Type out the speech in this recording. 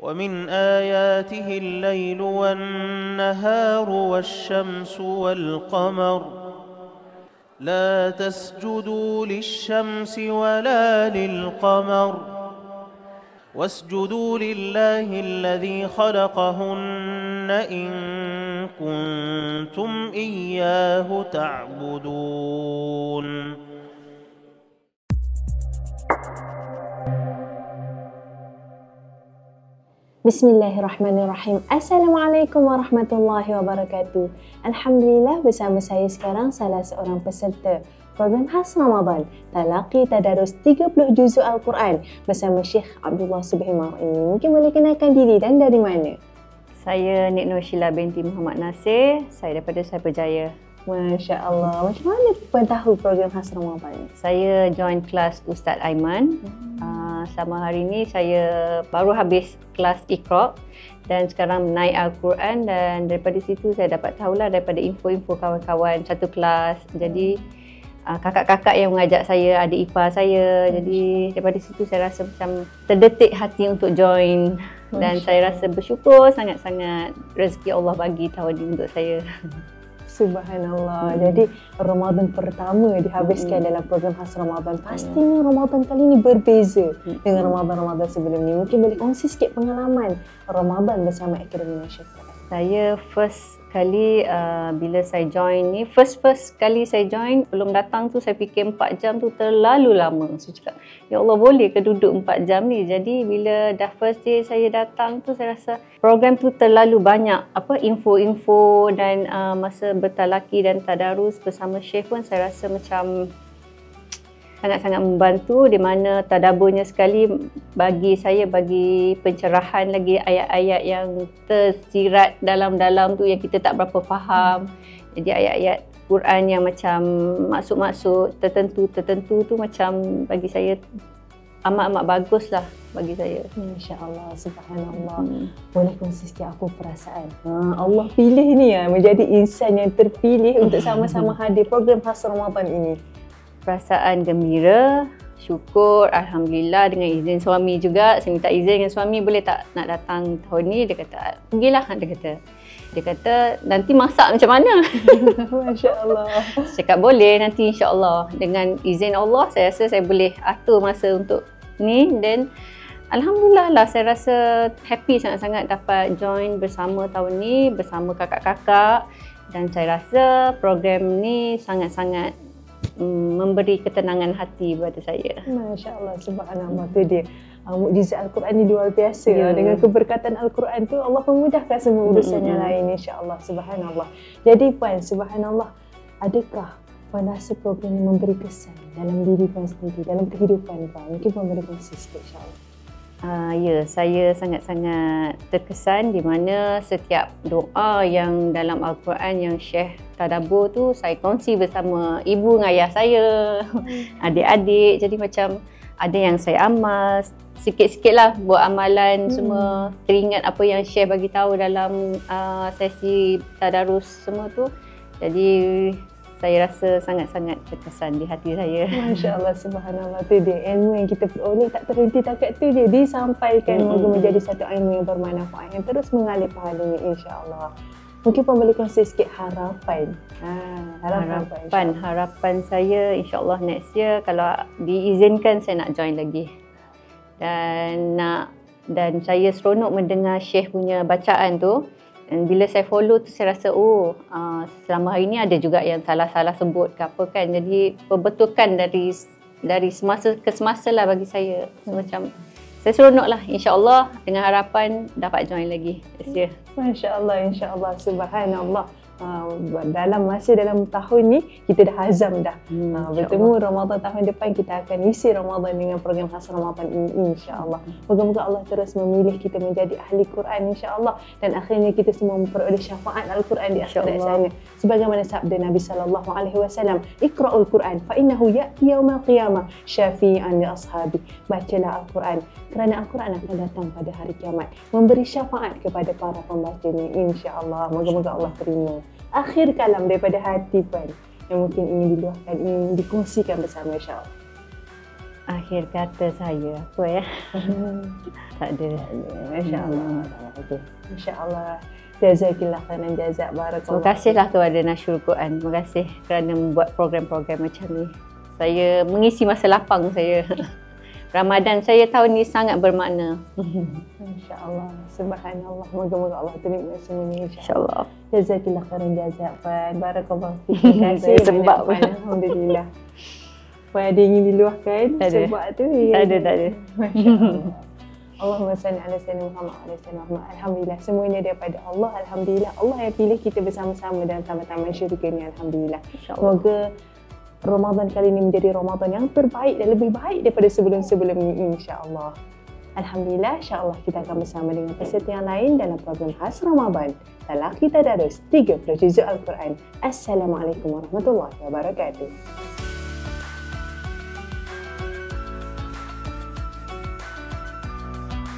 ومن آياته الليل والنهار والشمس والقمر لا تسجدوا للشمس ولا للقمر واسجدوا لله الذي خلقهن إن كنتم إياه تعبدون. Bismillahirrahmanirrahim. Assalamualaikum warahmatullahi wabarakatuh. Alhamdulillah, bersama saya sekarang salah seorang peserta program khas Ramadan Talaqi Tadarus 30 Juzuk Al-Quran bersama Syekh Abdullah Subhimar ini. Mungkin boleh kenalkan diri dan dari mana? Saya Nik Nur Sheila binti Muhammad Nasir. Saya daripada Cyberjaya. Masya Allah. Macam mana puan tahu program khas Ramadan? Saya join kelas Ustaz Aiman. Selama hari ini saya baru habis kelas Iqra dan sekarang naik Al-Quran, dan daripada situ saya dapat tahulah daripada info-info kawan-kawan satu kelas. Jadi kakak-kakak yang mengajak saya, adik ipar saya. Jadi daripada situ saya rasa macam terdetik hati untuk join. Dan saya rasa bersyukur sangat-sangat rezeki Allah bagi tahun ini untuk saya. Subhanallah. Jadi Ramadan pertama dihabiskan dalam program khas Ramadan. Pastinya Ramadan kali ini berbeza dengan Ramadan-Ramadan sebelum ni. Mungkin boleh kongsi sikit pengalaman Ramadan bersama Akademi Nasyidat. Saya first kali bila saya join ni, first kali saya join, belum datang tu saya fikir 4 jam tu terlalu lama. Saya cakap, ya Allah, boleh ke duduk 4 jam ni? Jadi bila dah first day saya datang tu, saya rasa program tu terlalu banyak info-info, dan masa bertalaki dan tadarus bersama Syekh pun saya rasa macam sangat-sangat membantu, di mana tadaburnya sekali bagi saya, bagi pencerahan lagi ayat-ayat yang tersirat dalam-dalam tu yang kita tak berapa faham. Jadi ayat-ayat Quran yang macam maksud-maksud tertentu tu macam bagi saya amat-amat baguslah bagi saya. Masya-Allah, subhanallah. Boleh kongsi sikit apa perasaan? Allah pilih ni menjadi insan yang terpilih untuk sama-sama hadir program khas Ramadan ini. Perasaan gembira, syukur, Alhamdulillah, dengan izin suami juga. Saya minta izin dengan suami, boleh tak nak datang tahun ni? Dia kata, pergilah. Dia kata nanti masak macam mana? Masya Allah. Saya cakap boleh, nanti insya-Allah. Dengan izin Allah, saya rasa saya boleh atur masa untuk ni. Dan Alhamdulillah lah, saya rasa happy sangat-sangat dapat join bersama tahun ni, bersama kakak-kakak. Dan saya rasa program ni sangat-sangat memberi ketenangan hati kepada saya. Masya Allah, subhanallah. Tu dia mukjizat Al-Quran ni luar biasa. Dengan keberkatan Al-Quran tu Allah memudahkan semua urusan yang lain, insya-Allah, subhanallah. Jadi puan, subhanallah, adakah puan rasa program ini memberi kesan dalam diri puan sendiri, dalam kehidupan puan? Mungkin puan boleh kongsi sikit, insya-Allah. Ya, saya sangat-sangat terkesan di mana setiap doa yang dalam Al-Quran yang Syekh tadabbur tu saya kongsi bersama ibu dan ayah saya, adik-adik. Jadi macam ada yang saya amal, sikit-sikit lah buat amalan semua, teringat apa yang Syekh bagi tahu dalam sesi tadarus semua tu. Jadi saya rasa sangat-sangat terkesan di hati saya. Masya Allah, subhanallah. Tu dia ilmu yang kita peroleh tak terhenti takat tu dia disampaikan. Moga menjadi satu ilmu yang bermanfaat yang terus mengalir pahalanya, insya-Allah. Mungkin pun boleh kongsi sikit harapan. Harapan saya insya-Allah next year kalau diizinkan saya nak join lagi. Dan saya seronok mendengar Syekh punya bacaan tu. Dan bila saya follow tu saya rasa selama hari ni ada juga yang salah-salah sebut ke apa kan. Jadi perbetulkan dari semasa ke semasa lah bagi saya. Macam saya seronok lah, insya-Allah, dengan harapan dapat join lagi this year. Masya-Allah, insya-Allah, subhanallah. Dalam tahun ni kita dah azam dah bertemu Ramadan tahun depan, kita akan isi Ramadan dengan program khas Ramadan ini, insya-Allah. Moga-moga Allah terus memilih kita menjadi ahli Quran, insya-Allah, dan akhirnya kita semua memperoleh syafaat Al-Quran di akhirat sana. Sebagaimana sabda Nabi sallallahu alaihi wasallam, "Iqra'ul Quran fa innahu ya'ti yaumal qiyamah syafi'an li ashabi." Bacalah Al-Quran kerana Al-Quran akan datang pada hari kiamat memberi syafaat kepada para pembacanya, insya-Allah. Moga-moga Allah terima. Akhir kalam daripada hati puan yang mungkin ingin diluahkan, ingin dikongsikan bersama, insya-Allah. Akhir kata saya apa ya? Tak ada. Masya-Allah. Okey. Masya-Allah. Jazakillah khairan jazak, barakallah. Terima kasihlah kepada Nashrul Quran. Terima kasih kerana membuat program-program macam ni. Saya mengisi masa lapang saya. Ramadan saya tahun ni sangat bermakna. Masya-Allah. Subhanallah. Moga-moga Allah terima semuanya insya-Allah. InsyaAllah. Jazakillah khairan jazak, Puan. Barakallah fiik. Terima kasih Sebab Puan. Alhamdulillah. Puan ada ingin diluahkan sebab tu? Tak ada. Masya-Allah. Allahumma salli ala sayyidina Muhammad wa ala sayyidina Muhammad. Alhamdulillah, semuanya daripada Allah. Alhamdulillah, Allah yang pilih kita bersama-sama dalam taman-taman syurga ni. Alhamdulillah. Semoga Ramadan kali ini menjadi Ramadan yang terbaik dan lebih baik daripada sebelum-sebelum ini, insya-Allah. Alhamdulillah, insya-Allah kita akan bersama dengan peserta yang lain dalam program khas Ramadan. Talaqi Tadarus 30 juzuk Al-Quran. Assalamualaikum warahmatullahi wabarakatuh.